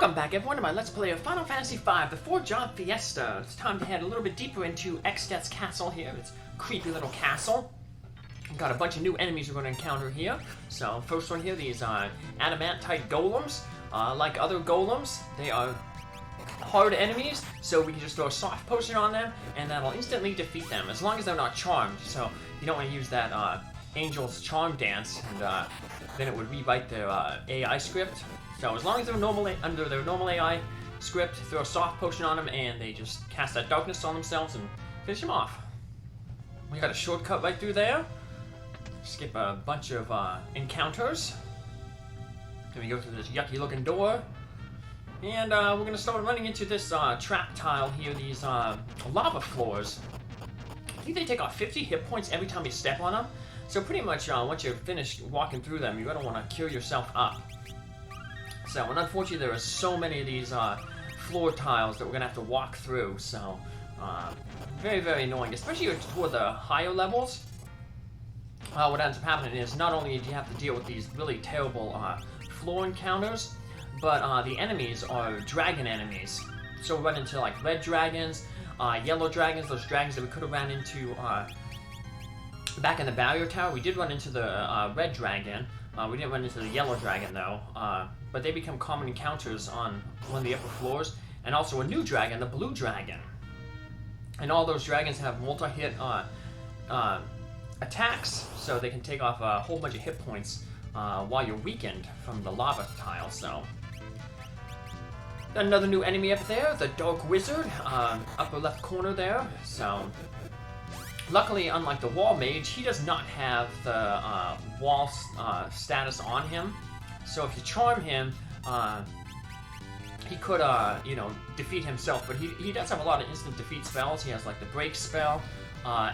Welcome back everyone to my Let's Play of Final Fantasy V, the Four Job Fiesta. It's time to head a little bit deeper into Exdeath's castle here, its creepy little castle. We've got a bunch of new enemies we're going to encounter here. So first one here, these adamant-type golems. Like other golems, they are hard enemies, so we can just throw a soft potion on them, and that'll instantly defeat them, as long as they're not charmed. So you don't want to use that Angel's Charm Dance, and then it would rewrite their AI script. So as long as they're under their normal AI script, throw a soft potion on them, and they just cast that darkness on themselves and finish them off. We got a shortcut right through there. Skip a bunch of encounters. Then we go through this yucky-looking door. And we're going to start running into this trap tile here, these lava floors. I think they take off 50 hit points every time you step on them. So pretty much once you're finished walking through them, you're going to want to cure yourself up. So, and unfortunately there are so many of these floor tiles that we're going to have to walk through. So, very, very annoying, especially toward the higher levels. What ends up happening is not only do you have to deal with these really terrible floor encounters, but the enemies are dragon enemies. So we run into like red dragons, yellow dragons, those dragons that we could have ran into back in the barrier tower. We did run into the red dragon. We didn't run into the yellow dragon though, but they become common encounters on one of the upper floors. And also a new dragon, the blue dragon. And all those dragons have multi-hit attacks, so they can take off a whole bunch of hit points while you're weakened from the lava tile. So got another new enemy up there, the Dark Wizard, upper left corner there. So luckily, unlike the Wall Mage, he does not have the wall status on him. So if you charm him, he could, you know, defeat himself. But he does have a lot of instant defeat spells. He has like the Break spell,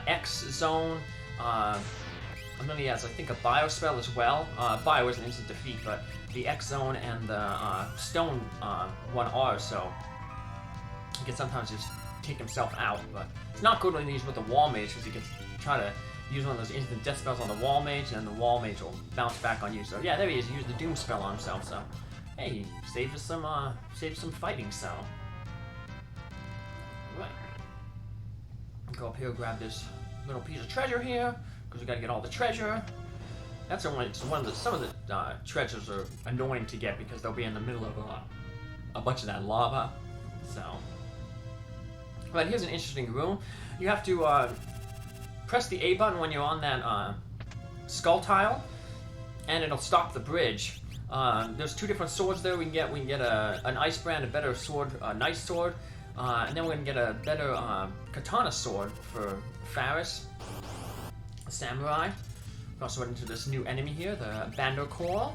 X Zone, and then he has, I think, a Bio spell as well. Bio is an instant defeat, but the X Zone and the Stone one are, so he can sometimes just take himself out. But it's not good when he's with the Wall Mage, because he can try to use one of those instant death spells on the Wall Mage, and the Wall Mage will bounce back on you. So yeah, there he is. He used the Doom spell on himself. So hey, he saved us some fighting. So right, go up here, grab this little piece of treasure here, because we got to get all the treasure. That's some of the treasures are annoying to get because they'll be in the middle of a bunch of that lava. So, but here's an interesting room. You have to press the A button when you're on that skull tile, and it'll stop the bridge. There's two different swords there. We can get an ice brand, a better sword, a nice sword, and then we're gonna get a better katana sword for Faris, a samurai. We also went into this new enemy here, the Bandor Core.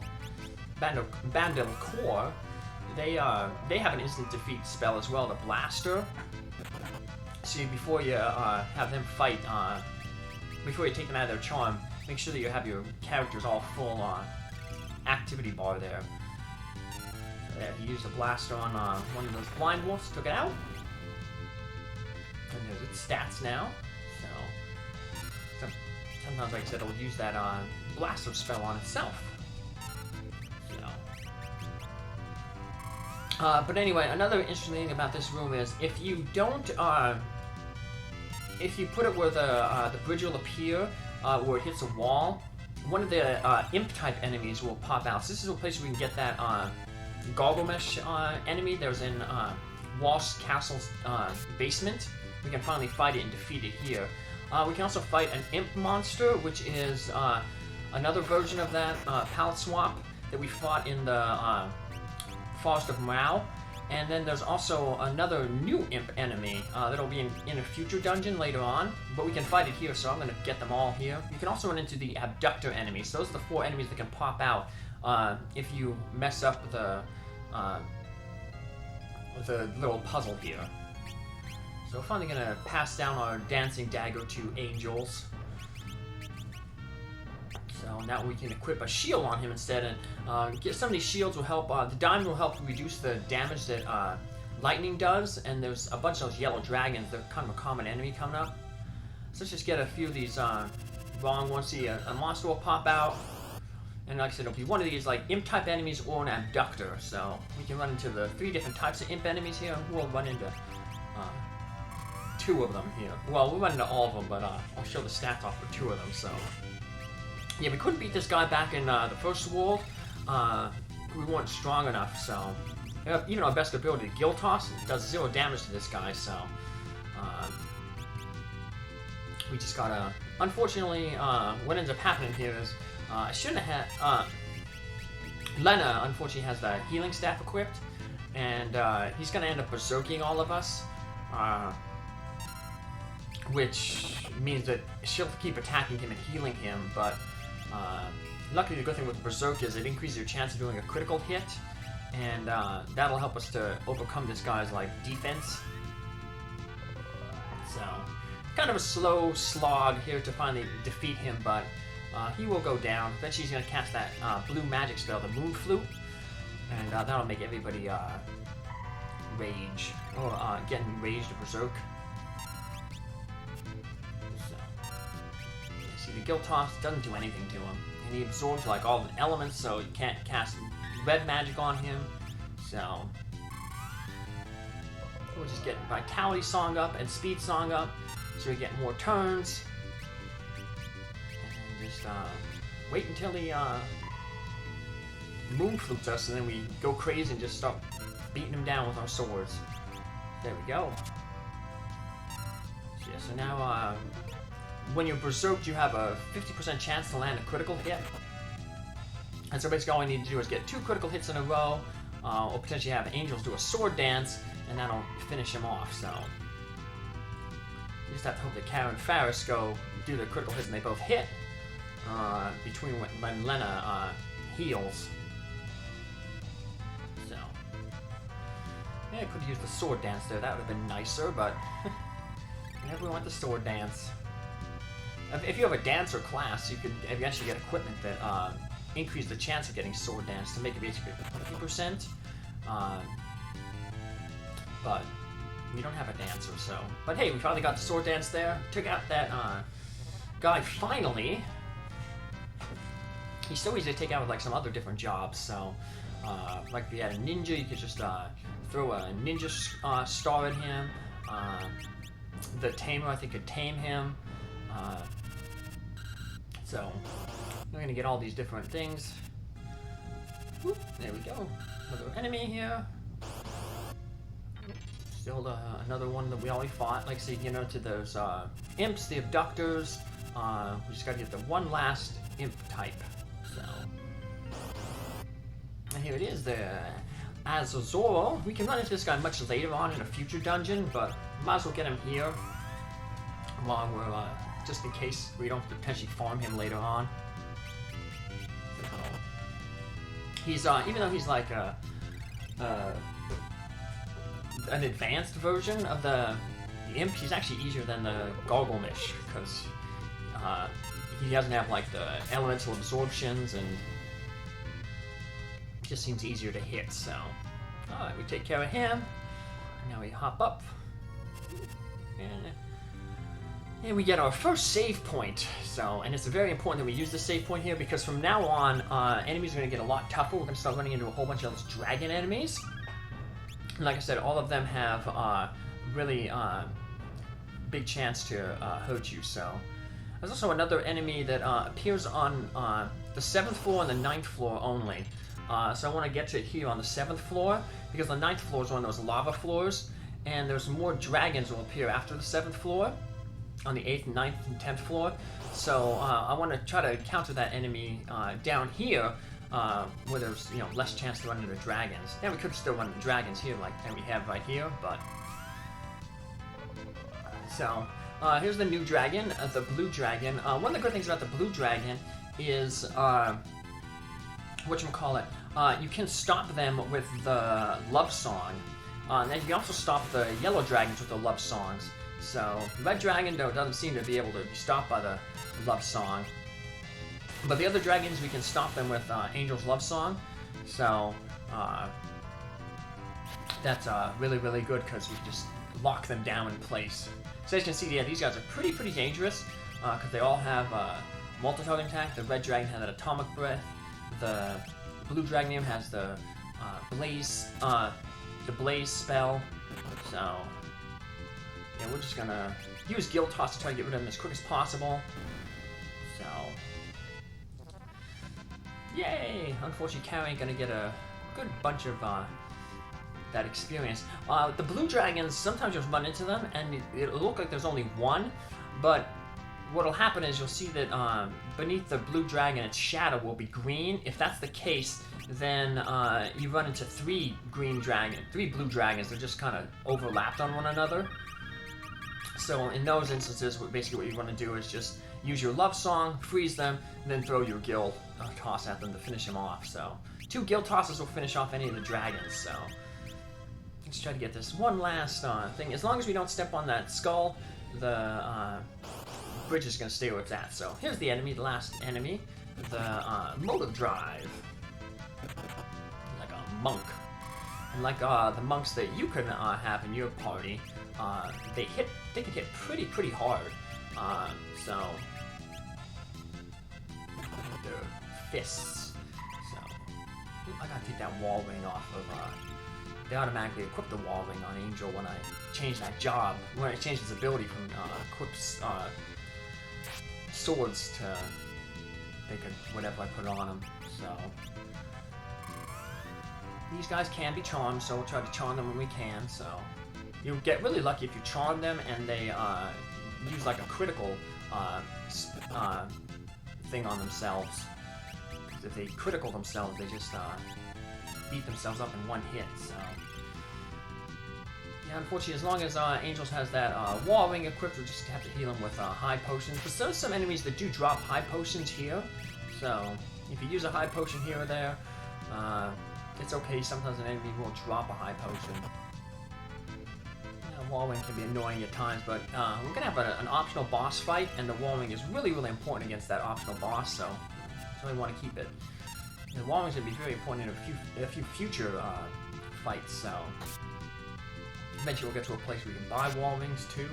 They have an instant defeat spell as well, the Blaster. So before you have them fight, before you take them out of their charm, make sure that you have your characters all full activity bar there. So yeah, he used a blaster on one of those blind wolves, took it out. And there's its stats now. So sometimes, like I said, it'll use that blaster spell on itself. So, but anyway, another interesting thing about this room is if you don't, if you put it where the bridge will appear, where it hits a wall, one of the imp-type enemies will pop out. So this is a place where we can get that Gargomesh enemy. There's in Walsh Castle's basement. We can finally fight it and defeat it here. We can also fight an imp monster, which is another version of that palette swap that we fought in the Forest of Mao. And then there's also another new imp enemy that'll be in a future dungeon later on, but we can fight it here, so I'm going to get them all here. You can also run into the abductor enemies. So those are the 4 enemies that can pop out if you mess up the little puzzle here. So we're finally going to pass down our dancing dagger to Angels. So now we can equip a shield on him instead, and get some of these shields will help. The diamond will help reduce the damage that lightning does, and there's a bunch of those yellow dragons. They're kind of a common enemy coming up. So let's just get a few of these wrong ones. See, a monster will pop out, And like I said, it'll be one of these like imp type enemies or an abductor. So we can run into the 3 different types of imp enemies here. We'll run into 2 of them here. Well, we'll run into all of them, but I'll show the stats off for 2 of them. So yeah, we couldn't beat this guy back in the first world. We weren't strong enough, so even our best ability, Gill Toss, does 0 damage to this guy. So we just gotta. Unfortunately, what ends up happening here is I shouldn't have had. Lenna, unfortunately, has the healing staff equipped, and he's gonna end up berserking all of us, which means that she'll keep attacking him and healing him. But luckily, the good thing with berserk is it increases your chance of doing a critical hit, and that'll help us to overcome this guy's like defense. So. Kind of a slow slog here to finally defeat him, but he will go down. Eventually he's going to cast that blue magic spell, the Moon Flute, and that'll make everybody rage, or get enraged or berserk. So, you see, the Gill Toss doesn't do anything to him, and he absorbs like all the elements, so you can't cast red magic on him. So we'll just get Vitality Song up and Speed Song up, so we get more turns, and just wait until he Moon Flutes us, and then we go crazy and just start beating him down with our swords. There we go. So, yeah, so now when you're berserked, you have a 50% chance to land a critical hit. And so basically all we need to do is get 2 critical hits in a row, or potentially have angels do a sword dance, and that'll finish him off. So you just have to hope that Cara and Faris go do their critical hits and they both hit between when Lenna heals. So yeah, I could have used the sword dance there. That would have been nicer, but never want the sword dance. If you have a dancer class, you could eventually get equipment that increase the chance of getting sword dance to make it basically 20%. But we don't have a dancer, so. But hey, we finally got the sword dance there. Took out that guy finally. He's so easy to take out with like some other different jobs. So, like if you had a ninja, you could just throw a ninja star at him. The tamer, I think, could tame him. So we're gonna get all these different things. Whoop, there we go. Another enemy here. Still another one that we already fought. Like, say, you know, to those imps, the abductors. We just gotta get the one last imp type. So, and here it is, the Azazoro. We can run into this guy much later on in a future dungeon, but might as well get him here while we're just in case we don't potentially farm him later on. He's even though he's like an advanced version of the imp, he's actually easier than the Garglemish because he doesn't have like the elemental absorptions, and it just seems easier to hit. So, alright, we take care of him. Now we hop up, and we get our first save point. So, and it's very important that we use the save point here because from now on, enemies are going to get a lot tougher. We're going to start running into a whole bunch of those dragon enemies. And like I said, all of them have really big chance to hurt you. So, there's also another enemy that appears on the 7th floor and the 9th floor only. So I want to get to it here on the 7th floor because the 9th floor is one of those lava floors, and there's more dragons will appear after the 7th floor on the 8th, 9th, and 10th floor. So I want to try to counter that enemy down here where there's less chance to run into dragons. Yeah, we could still run into dragons here like we have right here, but so here's the new dragon, the blue dragon. One of the good things about the blue dragon is whatchamacallit, you can stop them with the love song. And then you can also stop the yellow dragons with the love songs. So, red dragon, though, doesn't seem to be able to be stopped by the love song. But the other dragons, we can stop them with Angel's love song. So, that's really, really good because we can just lock them down in place. So as you can see, yeah, these guys are pretty dangerous because they all have multi-targeting attack. The red dragon has an atomic breath. The blue dragon has the blaze spell. So yeah, we're just gonna use Guild Toss to try to get rid of him as quick as possible. So yay! Unfortunately, Cara ain't gonna get a good bunch of that experience. The blue dragons, sometimes you'll run into them and it'll look like there's only one, but what'll happen is you'll see that beneath the blue dragon, its shadow will be green. If that's the case, then you run into three blue dragons that just kind of overlapped on one another. So in those instances, basically what you want to do is just use your love song, freeze them, and then throw your guild toss at them to finish them off. So 2 guild tosses will finish off any of the dragons. So let's try to get this one last thing. As long as we don't step on that skull, the bridge is going to stay where it's at. So here's the enemy, the last enemy, the motive drive, like a monk. And like the monks that you can have in your party, they can hit pretty hard. So their fists. So I gotta take that wall ring off of. They automatically equip the wall ring on Angel when I change that job. When I change his ability from equips swords to they could whatever I put on him. So these guys can be charmed, so we'll try to charm them when we can. So you'll get really lucky if you charm them and they use like a critical thing on themselves. If they critical themselves, they just beat themselves up in one hit. So yeah, unfortunately, as long as Angels has that wall ring equipped, we'll just have to heal him with high potions. But there's some enemies that do drop high potions here. So if you use a high potion here or there, it's okay. Sometimes an enemy will drop a high potion. Wall ring can be annoying at times, but we're gonna have an optional boss fight, and the wall ring is really important against that optional boss. So I really want to keep it. The wall ring is gonna be very important in a few future fights. So eventually we'll get to a place where we can buy wall rings too.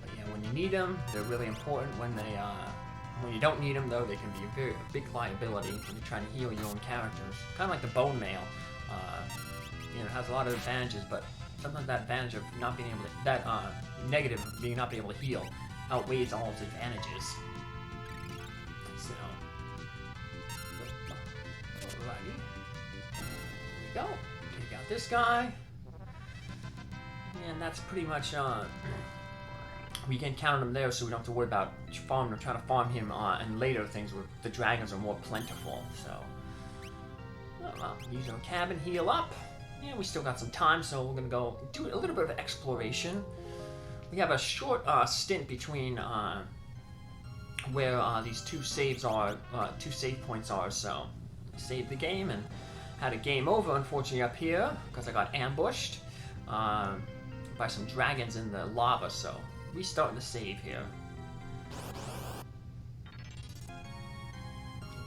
But yeah, when you need them, they're really important. When you don't need them, though, they can be a big liability when you're trying to heal your own characters. Kind of like the bone mail. It has a lot of advantages, but sometimes that advantage of not being able to, negative of being not being able to heal outweighs all its advantages. So, alrighty. Here we go. Take out this guy. And that's pretty much, we can counter him there, so we don't have to worry about trying to farm him and later things where the dragons are more plentiful. So, well, use our cabin, heal up. Yeah, we still got some time, so we're gonna go do a little bit of exploration. We have a short stint between where these two save points are. So, saved the game and had a game over, unfortunately, up here because I got ambushed by some dragons in the lava. So. We starting to save here.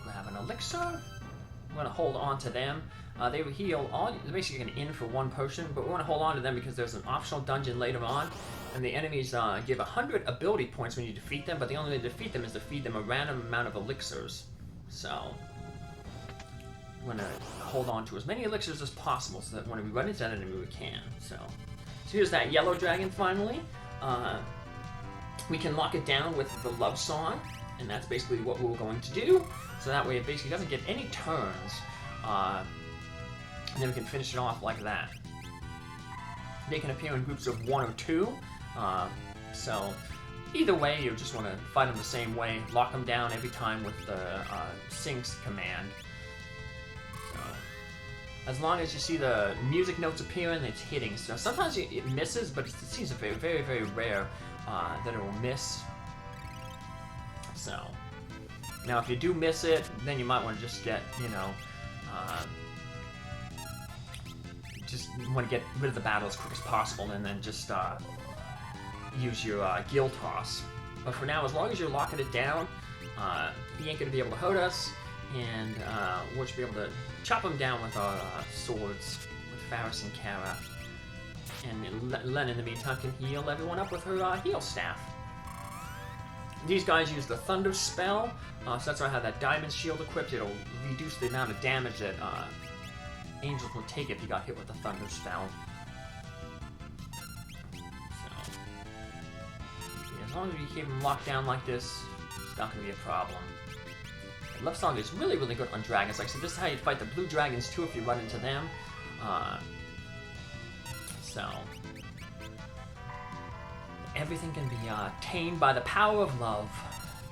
Grab an elixir. I'm going to hold on to them. They will heal all. They're basically an in for one potion, but we want to hold on to them because there's an optional dungeon later on, and the enemies give 100 ability points when you defeat them, but the only way to defeat them is to feed them a random amount of elixirs. So we're going to hold on to as many elixirs as possible so that when we run into that enemy, we can. So here's that yellow dragon finally. We can lock it down with the love song, and that's basically what we're going to do. So that way it basically doesn't get any turns, and then we can finish it off like that. They can appear in groups of 1 or 2, so either way, you just want to fight them the same way, lock them down every time with the Syncs command. So, as long as you see the music notes appearing, it's hitting. So sometimes it misses, but it seems very, very, very rare that it will miss. So now if you do miss it, then you might want to just get, just want to get rid of the battle as quick as possible, and then just use your guild toss. But for now, as long as you're locking it down, he ain't gonna be able to hurt us, and we'll just be able to chop him down with our swords, with Faris and Cara. And Lenna, in the meantime, can heal everyone up with her heal staff. These guys use the Thunder spell, so that's why I have that Diamond Shield equipped. It'll reduce the amount of damage that Angels will take if you got hit with the Thunder spell. So, yeah, as long as you keep them locked down like this, it's not going to be a problem. Love Song is really, really good on dragons. Like I said, this is how you fight the blue dragons too if you run into them. So, everything can be tamed by the power of love.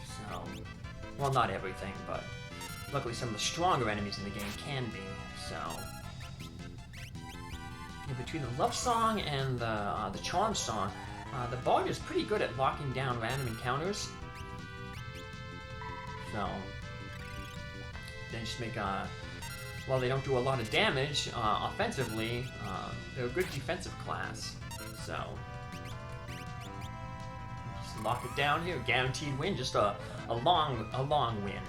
So, well, not everything, but luckily some of the stronger enemies in the game can be. So, yeah, between the Love Song and the Charm Song, the Bard is pretty good at locking down random encounters. So, they just make while they don't do a lot of damage offensively, they're a good defensive class. So just lock it down here, guaranteed win, just a long win.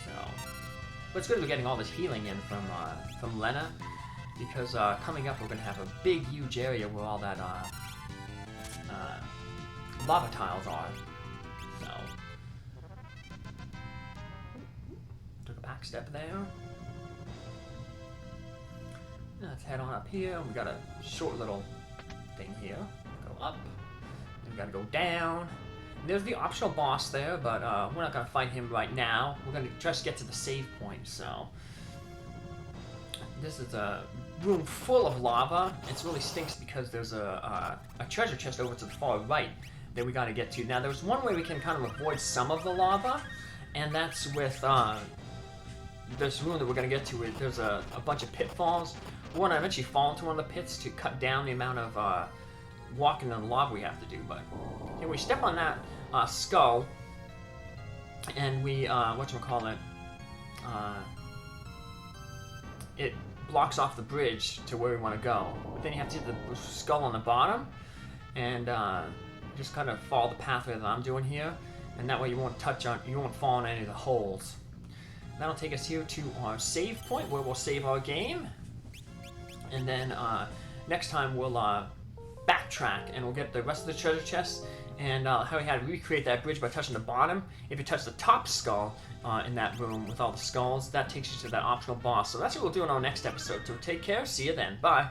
So, but it's good we're getting all this healing in from Lenna, because coming up we're gonna have a big, huge area where all that lava tiles are. So. Back step there. Now let's head on up here. We got a short little thing here. Go up. Then we gotta go down. And there's the optional boss there, but we're not gonna fight him right now. We're gonna just get to the save point. So this is a room full of lava. It really stinks because there's a treasure chest over to the far right that we gotta get to. Now there's one way we can kind of avoid some of the lava, and that's with this room that we're going to get to. There's a bunch of pitfalls. We want to eventually fall into one of the pits to cut down the amount of walking in the lava we have to do. But here we step on that skull, and we whatchamacallit, it blocks off the bridge to where we want to go. But then you have to hit the skull on the bottom, and just kind of follow the pathway that I'm doing here, and that way you won't fall in any of the holes. That'll take us here to our save point where we'll save our game. And then next time we'll backtrack and we'll get the rest of the treasure chest and how we had to recreate that bridge by touching the bottom. If you touch the top skull in that room with all the skulls, that takes you to that optional boss. So that's what we'll do in our next episode. So take care. See you then. Bye.